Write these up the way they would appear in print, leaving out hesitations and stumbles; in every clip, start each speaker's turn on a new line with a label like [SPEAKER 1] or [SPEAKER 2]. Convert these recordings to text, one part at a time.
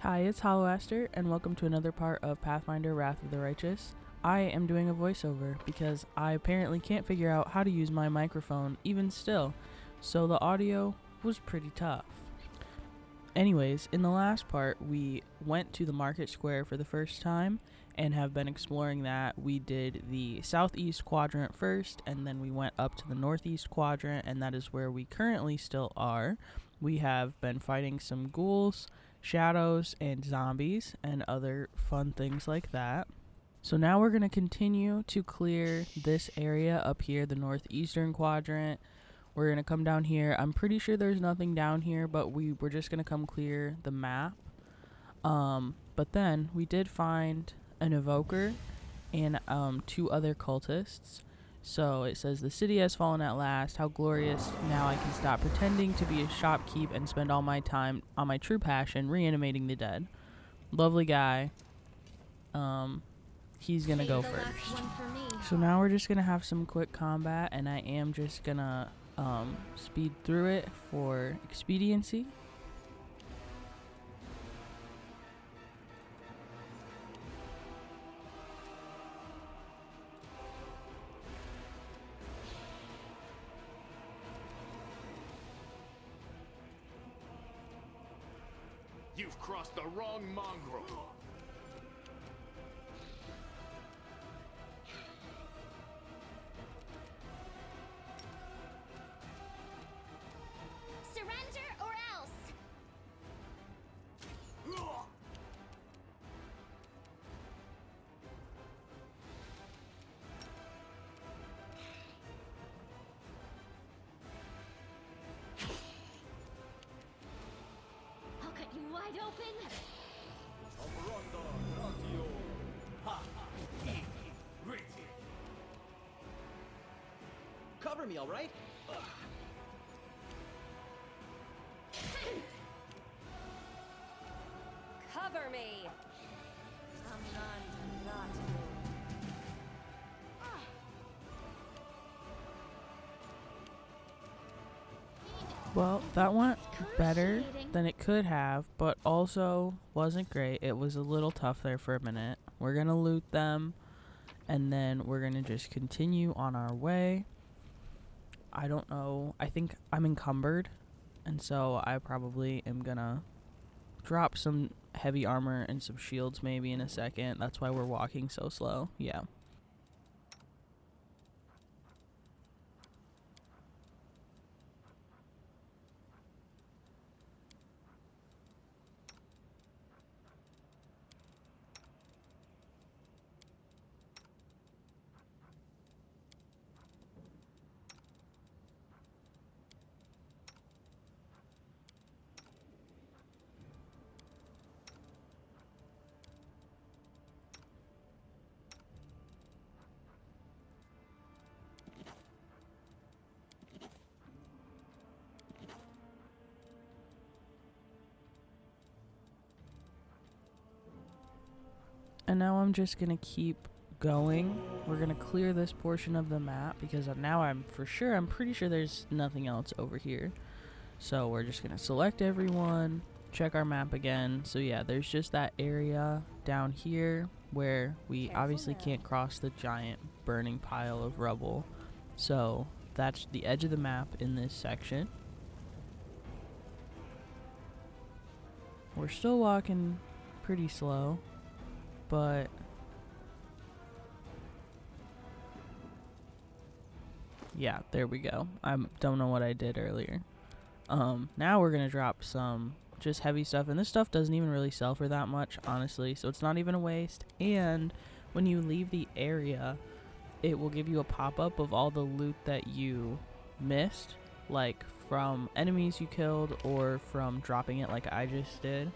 [SPEAKER 1] Hi, it's Hollowmaster, and welcome to another part of Pathfinder Wrath of the Righteous. I am doing a voiceover because I apparently can't figure out how to use my microphone even still, so the audio was pretty tough. Anyways, in the last part, we went to the market square for the first time and have been exploring that. We did the southeast quadrant first, and then we went up to the northeast quadrant, and that is where we currently still are. We have been fighting some ghouls, shadows, and zombies, and other fun things like that. So now we're going to continue to clear this area up here, the northeastern quadrant. We're going to come down here. I'm pretty sure there's nothing down here, but we're just going to come clear the map. But then we did find an evoker and two other cultists. So it says, the city has fallen at last. How glorious. Now I can stop pretending to be a shopkeep and spend all my time on my true passion, reanimating the dead. Lovely guy. He's gonna go first. So now we're just gonna have some quick combat, and I am just gonna speed through it for expediency.
[SPEAKER 2] You've crossed the wrong mongrel.
[SPEAKER 3] Surrender or else. I'll cut you wide open.
[SPEAKER 4] Cover me, all right?
[SPEAKER 3] Cover me.
[SPEAKER 1] Well, that went better than it could have, but also wasn't great. It was a little tough there for a minute. We're gonna loot them, and then we're gonna just continue on our way. I don't know. I think I'm encumbered, and so I probably am gonna drop some heavy armor and some shields maybe in a second. That's why we're walking so slow. Yeah. And now I'm just gonna keep going. We're gonna clear this portion of the map because now I'm pretty sure there's nothing else over here. So we're just gonna select everyone, check our map again. So yeah, there's just that area down here where we obviously can't cross the giant burning pile of rubble. So that's the edge of the map in this section. We're still walking pretty slow, but yeah, there we go. I don't know what I did earlier. Now we're gonna drop some just heavy stuff, and this stuff doesn't even really sell for that much, honestly, so it's not even a waste. And when you leave the area, it will give you a pop-up of all the loot that you missed, like from enemies you killed or from dropping it like I just did.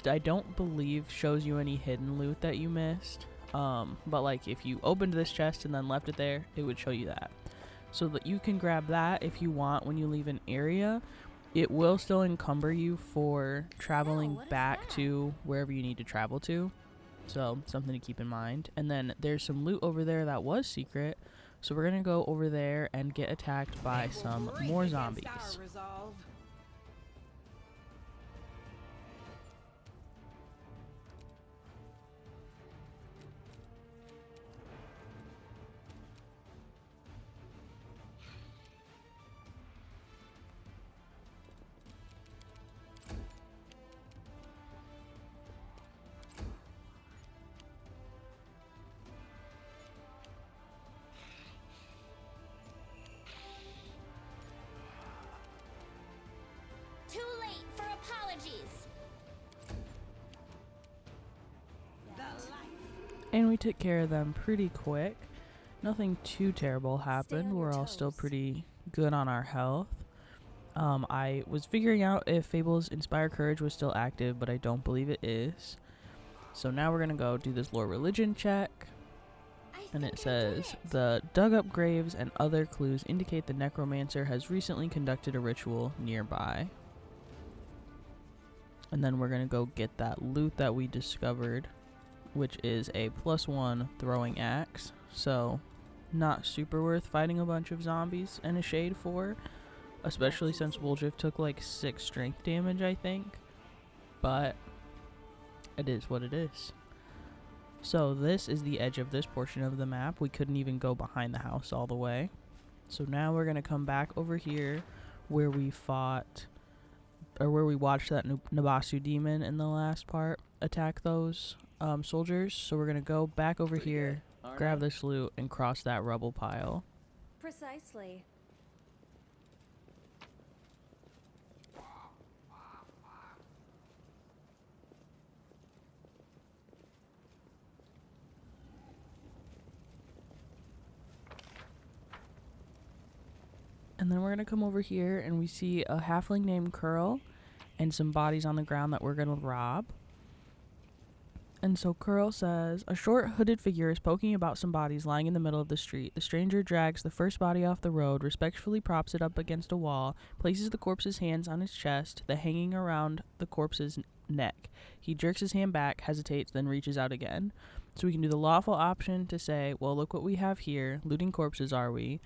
[SPEAKER 1] I don't believe shows you any hidden loot that you missed, but like if you opened this chest and then left it there, it would show you that. So that you can grab that if you want when you leave an area. It will still encumber you for traveling back to wherever you need to travel to, so something to keep in mind. And then there's some loot over there that was secret, so we're gonna go over there and get attacked by some more zombies. And we took care of them pretty quick. Nothing too terrible happened. We're all still pretty good on our health. I was figuring out if Fable's Inspire Courage was still active, but I don't believe it is. So now we're going to go do this lore religion check. And it says, the dug up graves and other clues indicate the necromancer has recently conducted a ritual nearby. And then we're going to go get that loot that we discovered, which is a +1 throwing axe. So not super worth fighting a bunch of zombies and a shade for, especially since Woljif took like 6 strength damage, I think. But it is what it is. So this is the edge of this portion of the map. We couldn't even go behind the house all the way. So now we're going to come back over here where we fought, or where we watched that Nabasu demon in the last part attack those soldiers. So we're going to go back over here, grab this loot, and cross that rubble pile.
[SPEAKER 3] Precisely.
[SPEAKER 1] And then we're going to come over here and we see a halfling named Curl and some bodies on the ground that we're going to rob. And so Curl says, a short hooded figure is poking about some bodies lying in the middle of the street. The stranger drags the first body off the road, respectfully props it up against a wall, places the corpse's hands on his chest, the hanging around the corpse's neck. He jerks his hand back, hesitates, then reaches out again. So we can do the lawful option to say, well, look what we have here. Looting corpses, are we?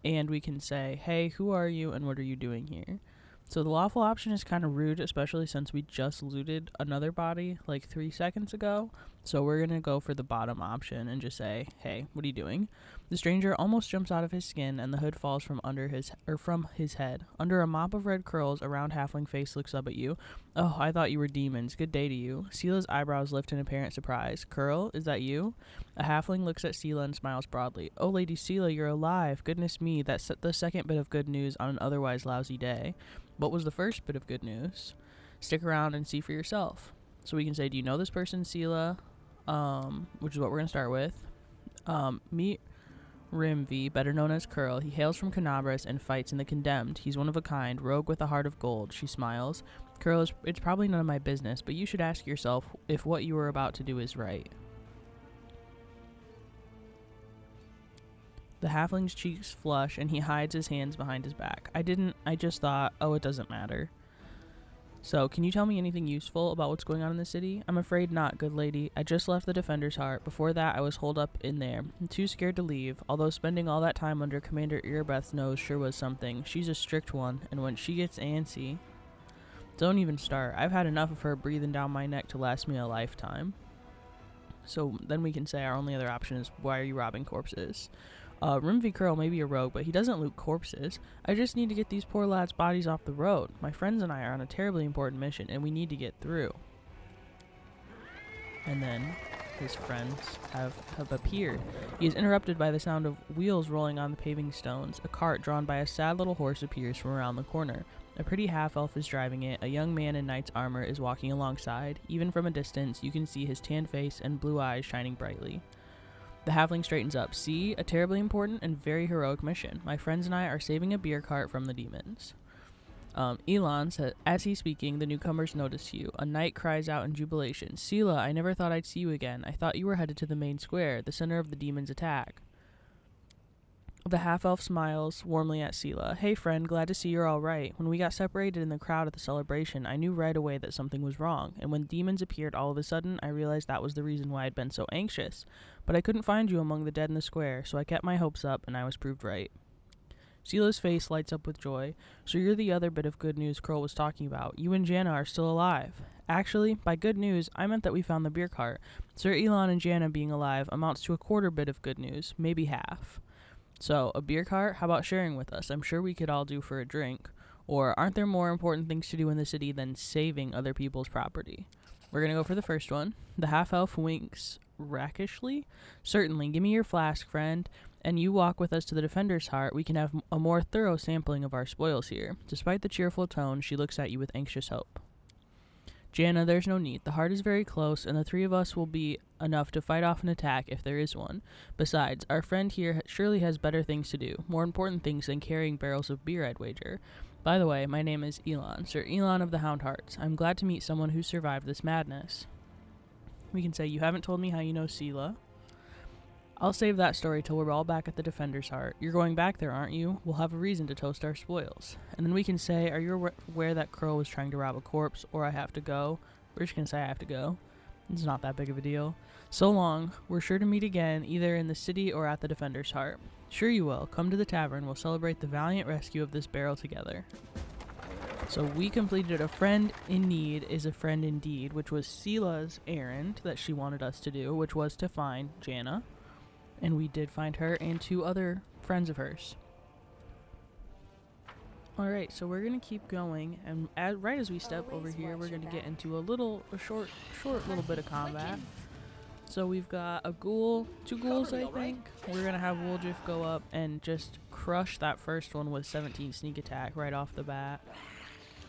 [SPEAKER 1] And we can say, hey, who are you and what are you doing here? So the lawful option is kind of rude, especially since we just looted another body like 3 seconds ago. So we're going to go for the bottom option and just say, hey, what are you doing? The stranger almost jumps out of his skin and the hood falls from his head. Under a mop of red curls, a round halfling face looks up at you. Oh, I thought you were demons. Good day to you. Sela's eyebrows lift in apparent surprise. Curl, is that you? A halfling looks at Sela and smiles broadly. Oh, Lady Sela, you're alive. Goodness me, that's the second bit of good news on an otherwise lousy day. What was the first bit of good news? Stick around and see for yourself. So we can say, do you know this person, Sela? Which is what we're going to start with. Meet Rimvi, better known as Curl. He hails from Kenabres and fights in the Condemned. He's one of a kind, rogue with a heart of gold. She smiles. Curl, it's probably none of my business, but you should ask yourself if what you are about to do is right. The halfling's cheeks flush, and he hides his hands behind his back. I just thought, oh, it doesn't matter. So, can you tell me anything useful about what's going on in the city? I'm afraid not, good lady. I just left the Defender's Heart. Before that, I was holed up in there. I'm too scared to leave, although spending all that time under Commander Earbeth's nose sure was something. She's a strict one, and when she gets antsy... Don't even start. I've had enough of her breathing down my neck to last me a lifetime. So, then we can say our only other option is, why are you robbing corpses? Rimvi Curl may be a rogue, but he doesn't loot corpses. I just need to get these poor lads' bodies off the road. My friends and I are on a terribly important mission, and we need to get through. And then his friends have appeared. He is interrupted by the sound of wheels rolling on the paving stones. A cart drawn by a sad little horse appears from around the corner. A pretty half-elf is driving it. A young man in knight's armor is walking alongside. Even from a distance, you can see his tanned face and blue eyes shining brightly. The halfling straightens up. See, a terribly important and very heroic mission. My friends and I are saving a beer cart from the demons. Elan says, as he's speaking, the newcomers notice you. A knight cries out in jubilation. Sela, I never thought I'd see you again. I thought you were headed to the main square, the center of the demons' attack. The half-elf smiles warmly at Sela. Hey friend, glad to see you're all right. When we got separated in the crowd at the celebration, I knew right away that something was wrong, and when demons appeared all of a sudden, I realized that was the reason why I'd been so anxious. But I couldn't find you among the dead in the square, so I kept my hopes up, and I was proved right. Sela's face lights up with joy. So you're the other bit of good news Curl was talking about. You and Jannah are still alive. Actually, by good news, I meant that we found the beer cart. Sir Elan and Jannah being alive amounts to a quarter bit of good news, maybe half. So, a beer cart? How about sharing with us? I'm sure we could all do for a drink. Or aren't there more important things to do in the city than saving other people's property? We're going to go for the first one. The half-elf winks rakishly. Certainly, give me your flask, friend. And you walk with us to the Defender's Heart. We can have a more thorough sampling of our spoils here. Despite the cheerful tone, she looks at you with anxious hope. Jannah, there's no need. The heart is very close, and the three of us will be enough to fight off an attack if there is one. Besides, our friend here surely has better things to do, more important things than carrying barrels of beer, I'd wager. By the way, my name is Elan, Sir Elan of the Hound Hearts. I'm glad to meet someone who survived this madness. We can say, you haven't told me how you know Sela. I'll save that story till we're all back at the Defender's Heart. You're going back there, aren't you? We'll have a reason to toast our spoils. And then we can say, are you aware that Crow was trying to rob a corpse, or I have to go? We're just going to say I have to go. It's not that big of a deal. So long. We're sure to meet again, either in the city or at the Defender's Heart. Sure you will. Come to the tavern. We'll celebrate the valiant rescue of this barrel together. So we completed a friend in need is a friend indeed, which was Sela's errand that she wanted us to do, which was to find Jannah. And we did find her and 2 other friends of hers. Alright, so we're going to keep going, and right as we step over here, we're going to get into a short little bit of combat. So we've got a ghoul, 2 ghouls I think. We're going to have Woljif go up and just crush that first one with 17 sneak attack right off the bat.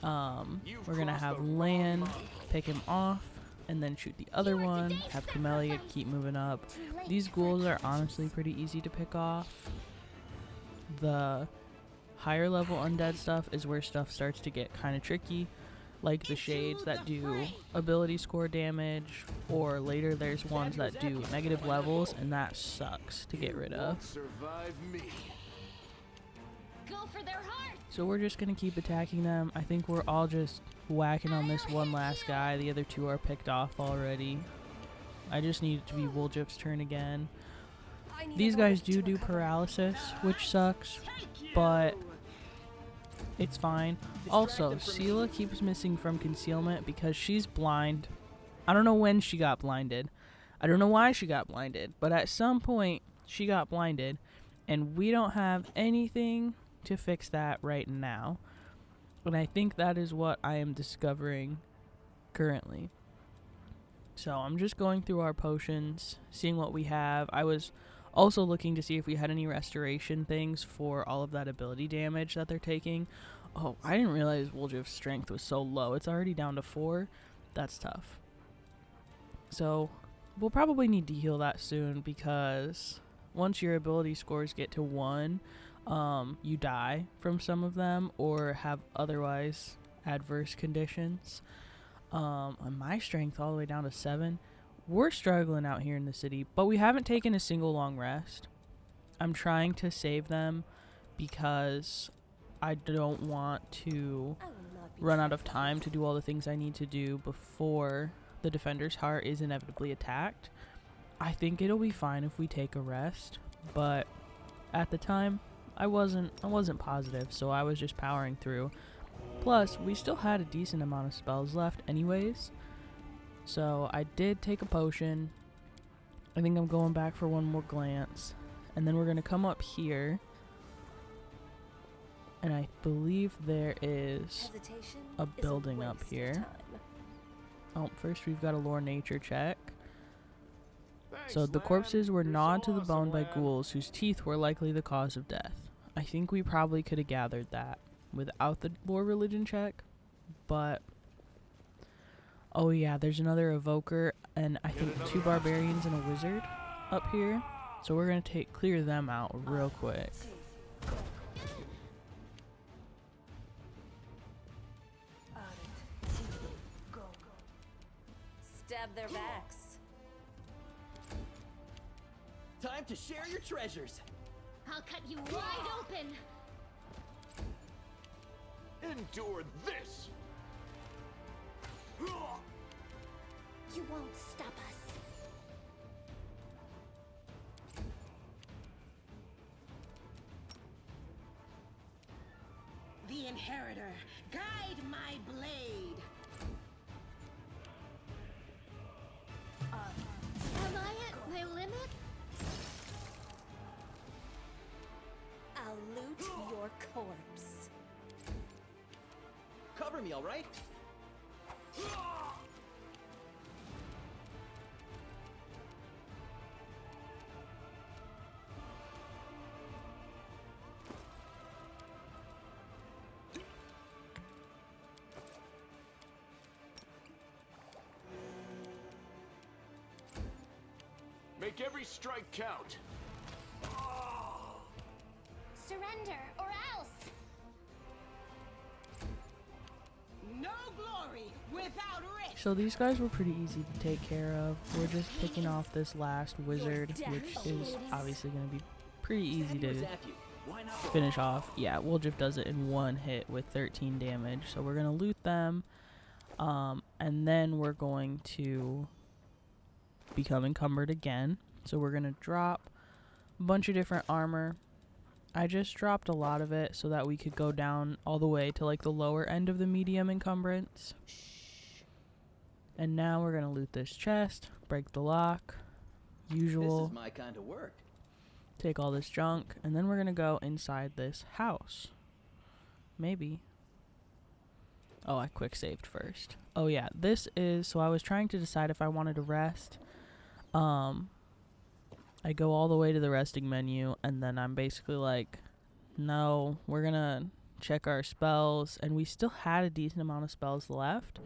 [SPEAKER 1] We're going to have Lan pick him off, and then shoot the other one, have Camellia keep moving up. These ghouls are honestly pretty easy to pick off. The higher level undead stuff is where stuff starts to get kind of tricky, like the shades that do ability score damage, or later there's ones that do negative levels, and that sucks to get rid of.
[SPEAKER 3] Go for their heart.
[SPEAKER 1] So we're just going to keep attacking them. I think we're all just whacking on this one last guy. The other 2 are picked off already. I just need it to be Woljif's turn again. These guys do paralysis, which sucks, but it's fine. Also, Sela keeps missing from concealment because she's blind. I don't know when she got blinded. I don't know why she got blinded, but at some point she got blinded, and we don't have anything to fix that right now. And I think that is what I am discovering currently. So I'm just going through our potions, seeing what we have. I was also looking to see if we had any restoration things for all of that ability damage that they're taking. Oh, I didn't realize Woljif's strength was so low. It's already down to 4. That's tough. So we'll probably need to heal that soon, because once your ability scores get to 1, you die from some of them or have otherwise adverse conditions. On my strength all the way down to 7. We're struggling out here in the city, but we haven't taken a single long rest. I'm trying to save them because I don't want to run out of time to do all the things I need to do before the Defender's Heart is inevitably attacked. I think it'll be fine if we take a rest, but at the time I wasn't positive, so I was just powering through. Plus, we still had a decent amount of spells left anyways, so I did take a potion. I think I'm going back for one more glance, and then we're going to come up here, and I believe there is a building up here. Oh, first we've got a lore nature check. So the corpses were gnawed to the bone by ghouls whose teeth were likely the cause of death. I think we probably could have gathered that without the lore religion check, but oh yeah, there's another evoker and I think 2 barbarians and a wizard up here. So we're gonna clear them out real quick.
[SPEAKER 3] Stab their backs.
[SPEAKER 4] Time to share your treasures.
[SPEAKER 3] I'll cut you wide open.
[SPEAKER 2] Endure this.
[SPEAKER 3] You won't stop us.
[SPEAKER 5] The Inheritor, guide my blade.
[SPEAKER 3] Am I at my limit? I'll loot your corpse.
[SPEAKER 4] Cover me, all right?
[SPEAKER 2] Make every strike count.
[SPEAKER 3] Surrender or else.
[SPEAKER 5] No glory without risk.
[SPEAKER 1] So these guys were pretty easy to take care of. We're just picking off this last wizard, which is obviously going to be pretty easy to
[SPEAKER 4] Why not?
[SPEAKER 1] finish off. Yeah, Woljif does it in one hit with 13 damage. So we're going to loot them. And then we're going to become encumbered again. So we're going to drop a bunch of different armor. I just dropped a lot of it so that we could go down all the way to like the lower end of the medium encumbrance. And now we're going to loot this chest, break the lock, usual.
[SPEAKER 4] This is my kind of work.
[SPEAKER 1] Take all this junk, and then we're going to go inside this house. Maybe. Oh, I quick saved first. Oh yeah, this is, so I was trying to decide if I wanted to rest. I go all the way to the resting menu, and then I'm basically like, no, we're going to check our spells, and we still had a decent amount of spells left,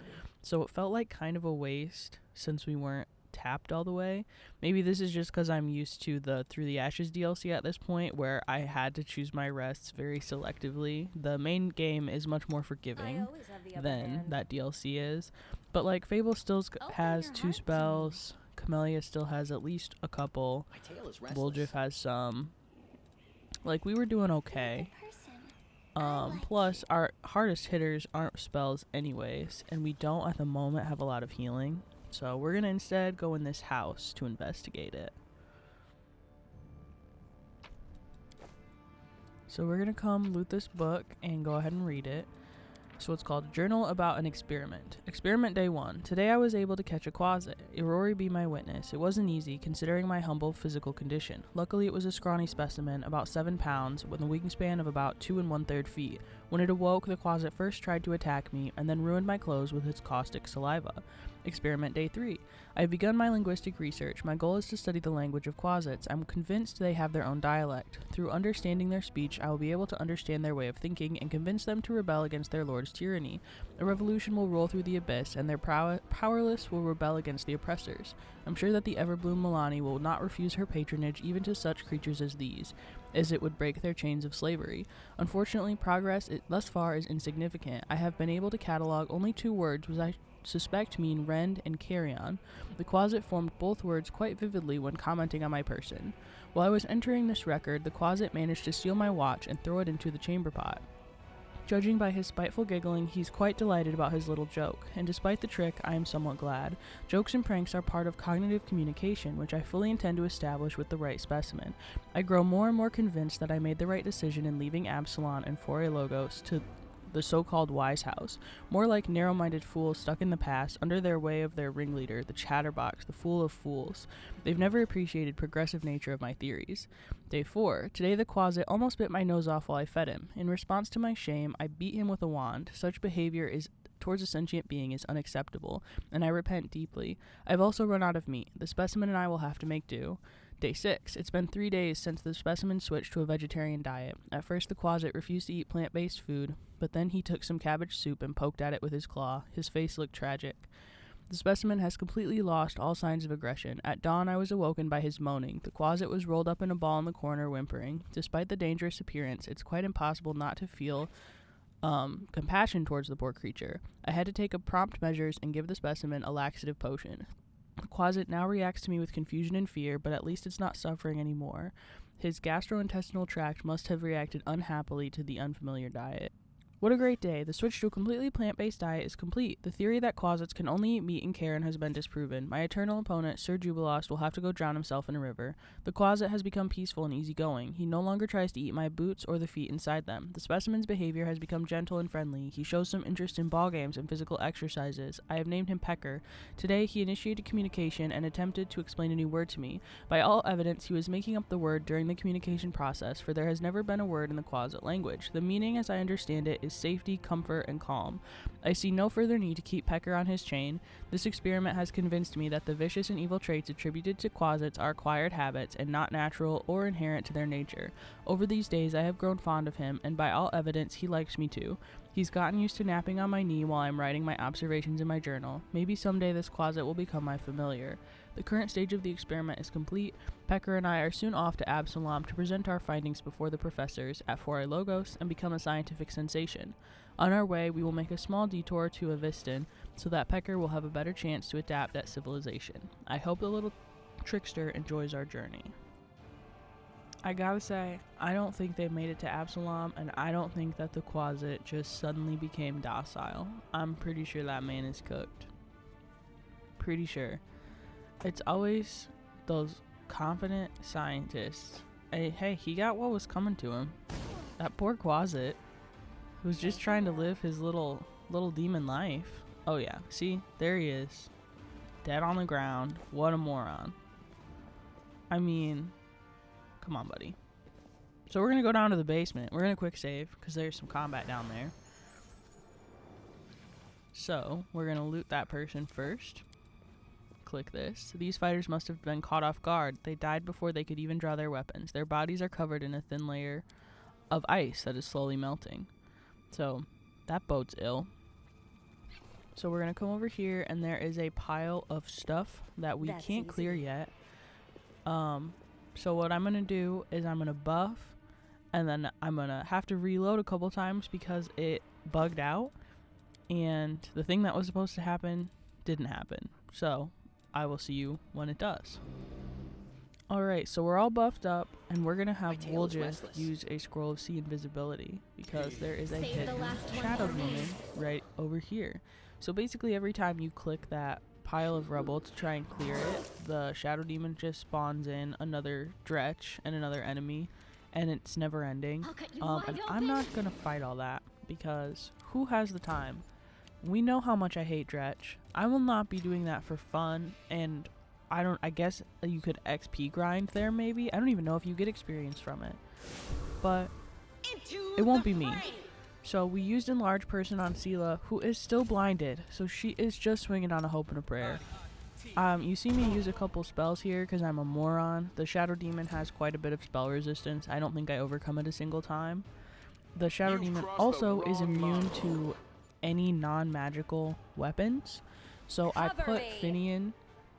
[SPEAKER 1] so it felt like kind of a waste since we weren't tapped all the way. Maybe this is just because I'm used to the Through the Ashes DLC at this point, where I had to choose my rests very selectively. The main game is much more forgiving than that DLC is, but like Fable still has 2 spells. Camellia still has at least a couple.
[SPEAKER 4] My tail is restless.
[SPEAKER 1] Woljif has some. Like, we were doing okay. Plus, our hardest hitters aren't spells anyways, and we don't at the moment have a lot of healing. So we're going to instead go in this house to investigate it. So we're going to come loot this book and go ahead and read it. So it's called Journal About an Experiment. Experiment Day 1. Today I was able to catch a quasit. Aurori be my witness. It wasn't easy, considering my humble physical condition. Luckily it was a scrawny specimen, about 7 pounds, with a wingspan of about 2 1/3 feet. When it awoke, the quasit first tried to attack me, and then ruined my clothes with its caustic saliva. Experiment Day 3. I have begun my linguistic research. My goal is to study the language of quasits. I'm convinced they have their own dialect. Through understanding their speech, I will be able to understand their way of thinking and convince them to rebel against their lord's tyranny. A revolution will roll through the abyss, and their powerless will rebel against the oppressors. I'm sure that the Everbloom Milani will not refuse her patronage even to such creatures as these, as it would break their chains of slavery. Unfortunately, progress thus far is insignificant. I have been able to catalog only 2 words, which I suspect mean rend and carrion. The quasit formed both words quite vividly when commenting on my person. While I was entering this record, the quasit managed to steal my watch and throw it into the chamber pot. Judging by his spiteful giggling, he's quite delighted about his little joke, and despite the trick, I am somewhat glad. Jokes and pranks are part of cognitive communication, which I fully intend to establish with the right specimen. I grow more and more convinced that I made the right decision in leaving Absalon and Foray Logos to the so-called wise house, more like narrow-minded fools stuck in the past under their way of their ringleader, the chatterbox, the fool of fools. They've never appreciated progressive nature of my theories. Day 4. Today the quasit almost bit my nose off while I fed him. In response to my shame, I beat him with a wand. Such behavior towards a sentient being is unacceptable, and I repent deeply. I've also run out of meat. The specimen and I will have to make do. Day 6. It's been 3 days since the specimen switched to a vegetarian diet. At first the quasit refused to eat plant-based food, but then he took some cabbage soup and poked at it with his claw. His face looked tragic. The specimen has completely lost all signs of aggression. At dawn I was awoken by his moaning. The quasit was rolled up in a ball in the corner, whimpering. Despite the dangerous appearance, it's quite impossible not to feel compassion towards the poor creature. I had to take prompt measures and give the specimen a laxative potion. The quasit now reacts to me with confusion and fear, but at least it's not suffering anymore. His gastrointestinal tract must have reacted unhappily to the unfamiliar diet. What a great day. The switch to a completely plant-based diet is complete. The theory that quasits can only eat meat and carrion has been disproven. My eternal opponent, Sir Jubilost, will have to go drown himself in a river. The quasit has become peaceful and easygoing. He no longer tries to eat my boots or the feet inside them. The specimen's behavior has become gentle and friendly. He shows some interest in ball games and physical exercises. I have named him Pecker. Today he initiated communication and attempted to explain a new word to me. By all evidence, he was making up the word during the communication process, for there has never been a word in the quasit language. The meaning, as I understand it, is safety, comfort, and calm. I see no further need to keep Pecker on his chain. This experiment has convinced me that the vicious and evil traits attributed to quasits are acquired habits and not natural or inherent to their nature. Over these days I have grown fond of him, and by all evidence he likes me too. He's gotten used to napping on my knee while I'm writing my observations in my journal. Maybe someday this closet will become my familiar. The current stage of the experiment is complete. Pecker and I are soon off to Absalom to present our findings before the professors at Foray Logos and become a scientific sensation. On our way, we will make a small detour to Aviston so that Pecker will have a better chance to adapt at civilization. I hope the little trickster enjoys our journey. I gotta say, I don't think they made it to Absalom, and I don't think that the closet just suddenly became docile. I'm pretty sure that man is cooked. Pretty sure. It's always those confident scientists. Hey, he got what was coming to him. That poor closet was just trying to live his little demon life. Oh yeah, see? There he is. Dead on the ground. What a moron. I mean, come on, buddy. So we're going to go down to the basement. We're going to quick save because there's some combat down there. So we're going to loot that person first. Click this. These fighters must have been caught off guard. They died before they could even draw their weapons. Their bodies are covered in a thin layer of ice that is slowly melting. So that bodes ill. So we're going to come over here, and there is a pile of stuff that we can't clear yet. So what I'm going to do is I'm going to buff, and then I'm going to have to reload a couple times because it bugged out, and the thing that was supposed to happen didn't happen. So I will see you when it does. Alright, so we're all buffed up, and we're going to have Woljith use a Scroll of Sea Invisibility because there is a hidden shadow demon right over here. So basically every time you click that pile of rubble to try and clear it, the shadow demon just spawns in another Dretch and another enemy, and it's never ending. And I'm not gonna fight all that because who has the time? We know how much I hate Dretch. I will not be doing that for fun, and I guess you could XP grind there maybe. I don't even know if you get experience from it, but it won't be me. So we used Enlarge Person on Sela, who is still blinded, so she is just swinging on a hope and a prayer. You see me use a couple spells here because I'm a moron. The Shadow Demon has quite a bit of spell resistance. I don't think I overcome it a single time. The Shadow Demon also is immune to any non-magical weapons. So I put Finian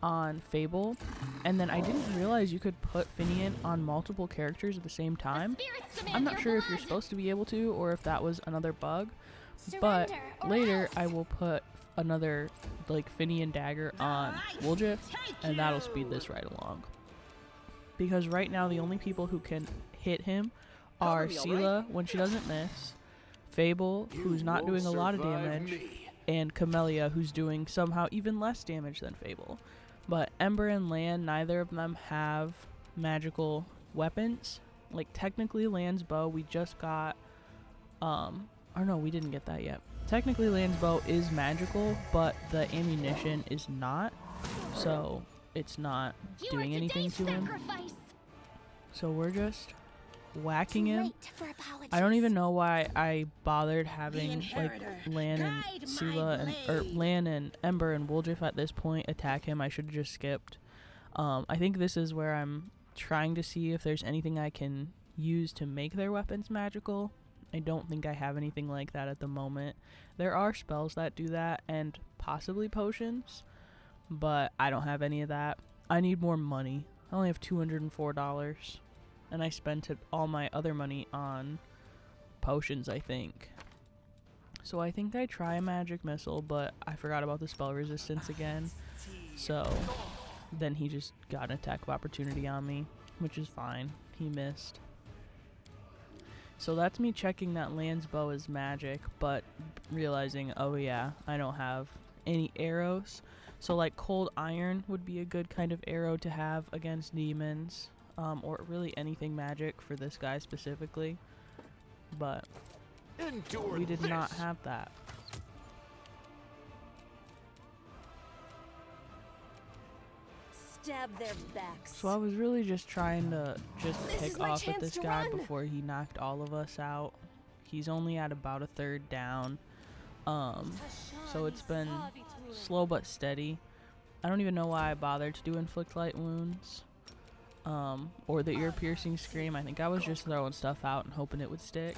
[SPEAKER 1] on Fable, and then I didn't realize you could put Finian on multiple characters at the same time. I'm not sure if you're supposed to be able to or if that was another bug, but later I will put another like Finian dagger on Woljith, and that'll speed this right along. Because right now the only people who can hit him are Sela when she doesn't miss, Fable who's not doing a lot of damage, and Camellia who's doing somehow even less damage than Fable. But Ember and Lan, neither of them have magical weapons. Like technically Lan's bow we just got, or no, we didn't get that yet. Technically Lan's bow is magical, but the ammunition is not, so it's not doing anything to him. So we're just whacking him. I don't even know why I bothered having like Lan and Sela or Lan and Ember and Woljith at this point attack him. I should have just skipped. I think this is where I'm trying to see if there's anything I can use to make their weapons magical. I don't think I have anything like that at the moment. There are spells that do that and possibly potions, but I don't have any of that. I need more money. I only have $204. And I spent all my other money on potions, I think. So I think I try a magic missile, but I forgot about the spell resistance again. So then he just got an attack of opportunity on me, which is fine. He missed. So that's me checking that Lan's bow is magic, but realizing, oh yeah, I don't have any arrows. So like cold iron would be a good kind of arrow to have against demons. Or really anything magic for this guy specifically, but we did not have that.
[SPEAKER 6] Stab their backs.
[SPEAKER 1] So I was really just trying to pick off at this guy before he knocked all of us out. He's only at about a third down, so it's been slow but steady. I don't even know why I bothered to do inflict light wounds. Or the ear-piercing scream. I think I was just throwing stuff out and hoping it would stick.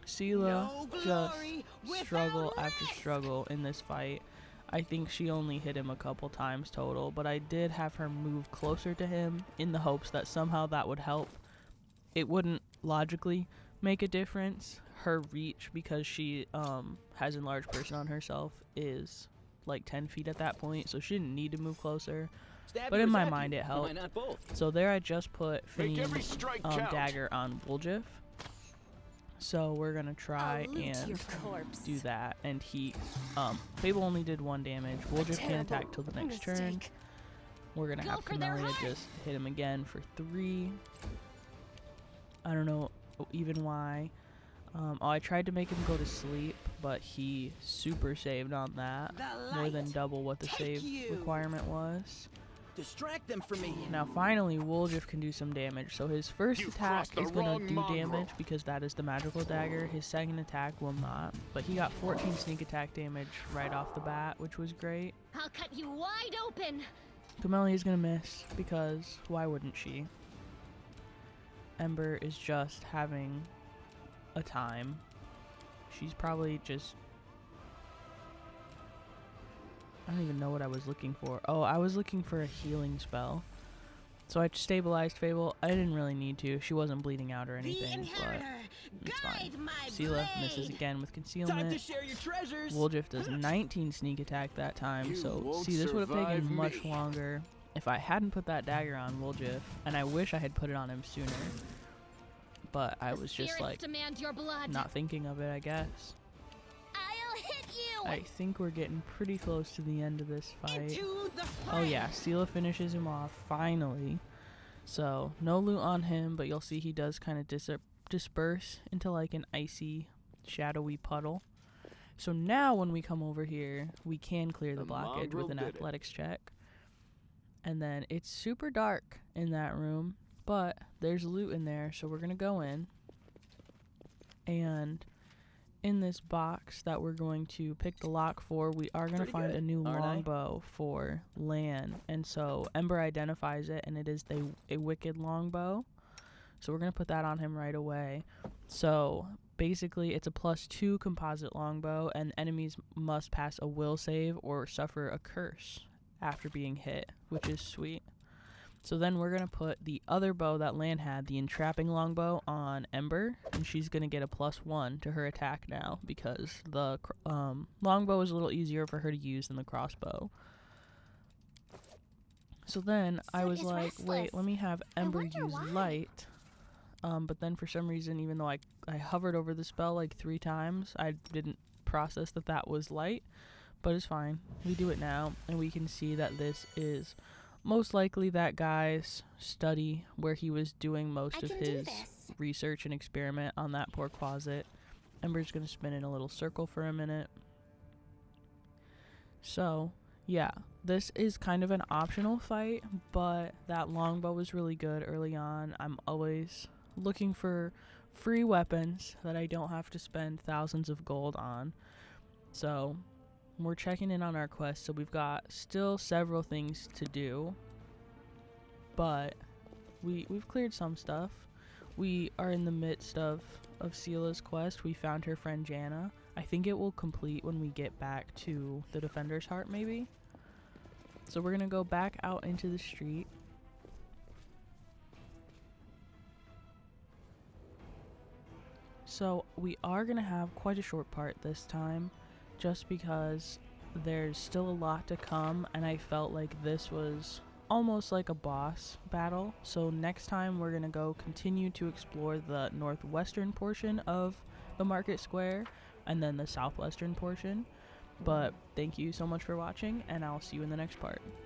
[SPEAKER 1] Sela
[SPEAKER 5] No
[SPEAKER 1] just
[SPEAKER 5] glory without
[SPEAKER 1] struggle after
[SPEAKER 5] risk.
[SPEAKER 1] struggle in this fight. I think she only hit him a couple times total, but I did have her move closer to him in the hopes that somehow that would help. It wouldn't logically make a difference. Her reach, because she has enlarged person on herself, is like 10 feet at that point, so she didn't need to move closer.
[SPEAKER 4] Stab
[SPEAKER 1] But
[SPEAKER 4] you or
[SPEAKER 1] in my
[SPEAKER 4] zap
[SPEAKER 1] mind
[SPEAKER 4] you?
[SPEAKER 1] it helped.
[SPEAKER 4] Why not both?
[SPEAKER 1] So there I just put
[SPEAKER 2] Make every
[SPEAKER 1] Finney's
[SPEAKER 2] strike count.
[SPEAKER 1] dagger on Woljif. So we're gonna try
[SPEAKER 3] I'll loot
[SPEAKER 1] and
[SPEAKER 3] your corpse.
[SPEAKER 1] do that. And he, Fable only did 1 damage. Woljif can't attack till the next turn.
[SPEAKER 3] Mistake.
[SPEAKER 1] We're gonna
[SPEAKER 3] Go
[SPEAKER 1] have
[SPEAKER 3] for their
[SPEAKER 1] Camellia
[SPEAKER 3] heart.
[SPEAKER 1] just hit him again for 3. I don't know even why. I tried to make him go to sleep, but he super saved on that.
[SPEAKER 5] The
[SPEAKER 1] More than
[SPEAKER 5] light
[SPEAKER 1] double what the
[SPEAKER 5] take
[SPEAKER 1] save
[SPEAKER 5] you.
[SPEAKER 1] requirement was.
[SPEAKER 4] Distract them for me.
[SPEAKER 1] Now finally Woljif can do some damage. So his first
[SPEAKER 2] You've
[SPEAKER 1] attack
[SPEAKER 2] crossed the
[SPEAKER 1] is gonna
[SPEAKER 2] wrong
[SPEAKER 1] do
[SPEAKER 2] mongrel.
[SPEAKER 1] damage because that is the magical dagger. His second attack will not. But he got 14 sneak attack damage right off the bat, which was great.
[SPEAKER 3] I'll cut you wide open.
[SPEAKER 1] Camellia is gonna miss because why wouldn't she? Ember is just having a time. She's probably just... I don't even know what I was looking for. Oh, I was looking for a healing spell. So I stabilized Fable. I didn't really need to. She wasn't bleeding out or
[SPEAKER 5] The
[SPEAKER 1] anything, but
[SPEAKER 5] inheritor,
[SPEAKER 1] it's
[SPEAKER 5] guide
[SPEAKER 1] fine.
[SPEAKER 5] my
[SPEAKER 1] Sela
[SPEAKER 5] blade.
[SPEAKER 1] misses again with
[SPEAKER 4] Time to
[SPEAKER 1] concealment.
[SPEAKER 4] share your treasures.
[SPEAKER 1] Woljif does 19 sneak attack that time,
[SPEAKER 2] You
[SPEAKER 1] so
[SPEAKER 2] won't
[SPEAKER 1] see, this would have taken
[SPEAKER 2] survive
[SPEAKER 1] much
[SPEAKER 2] me.
[SPEAKER 1] longer if I hadn't put that dagger on Woljif, and I wish I had put it on him sooner. But I
[SPEAKER 3] The
[SPEAKER 1] was just
[SPEAKER 3] spirits
[SPEAKER 1] like
[SPEAKER 3] demand your blood.
[SPEAKER 1] not thinking of it, I guess.
[SPEAKER 3] I'll hit you.
[SPEAKER 1] I think we're getting pretty close to the end of this fight.
[SPEAKER 5] Into the
[SPEAKER 1] Oh
[SPEAKER 5] fray.
[SPEAKER 1] yeah, Sela finishes him off finally. So no loot on him, but you'll see he does kind of disperse into like an icy, shadowy puddle. So now when we come over here, we can clear the
[SPEAKER 2] The
[SPEAKER 1] blockage
[SPEAKER 2] mongrel
[SPEAKER 1] with an
[SPEAKER 2] did it.
[SPEAKER 1] athletics check. And then it's super dark in that room, but there's loot in there, so we're gonna go in. And in this box that we're going to pick the lock for, we are going to
[SPEAKER 4] Pretty
[SPEAKER 1] find
[SPEAKER 4] good,
[SPEAKER 1] a new
[SPEAKER 4] aren't I?
[SPEAKER 1] longbow for Lan. And so Ember identifies it, and it is a wicked longbow. So we're going to put that on him right away. So basically it's a +2 composite longbow, and enemies must pass a will save or suffer a curse after being hit, which is sweet. So then we're going to put the other bow that Lan had, the entrapping longbow, on Ember, and she's going to get a +1 to her attack now because the longbow is a little easier for her to use than the crossbow. So then I
[SPEAKER 3] Sun
[SPEAKER 1] was
[SPEAKER 3] is
[SPEAKER 1] like,
[SPEAKER 3] restless.
[SPEAKER 1] wait, let me have Ember
[SPEAKER 3] wonder
[SPEAKER 1] use
[SPEAKER 3] why.
[SPEAKER 1] light. But then for some reason, even though I hovered over the spell like 3 times, I didn't process that that was light. But it's fine. We do it now, and we can see that this is most likely that guy's study where he was doing most
[SPEAKER 3] I
[SPEAKER 1] of
[SPEAKER 3] can do
[SPEAKER 1] his
[SPEAKER 3] this.
[SPEAKER 1] research and experiment on that poor closet. Ember's going to spin in a little circle for a minute. So, yeah, this is kind of an optional fight, but that longbow was really good early on. I'm always looking for free weapons that I don't have to spend thousands of gold on. So we're checking in on our quest, so we've got still several things to do, but we've cleared some stuff. We are in the midst of Sela's quest. We found her friend Jannah. I think it will complete when we get back to the Defender's Heart, maybe. So we're gonna go back out into the street. So we are gonna have quite a short part this time, just because there's still a lot to come, and I felt like this was almost like a boss battle. So next time we're gonna go continue to explore the northwestern portion of the market square and then the southwestern portion. But thank you so much for watching, and I'll see you in the next part.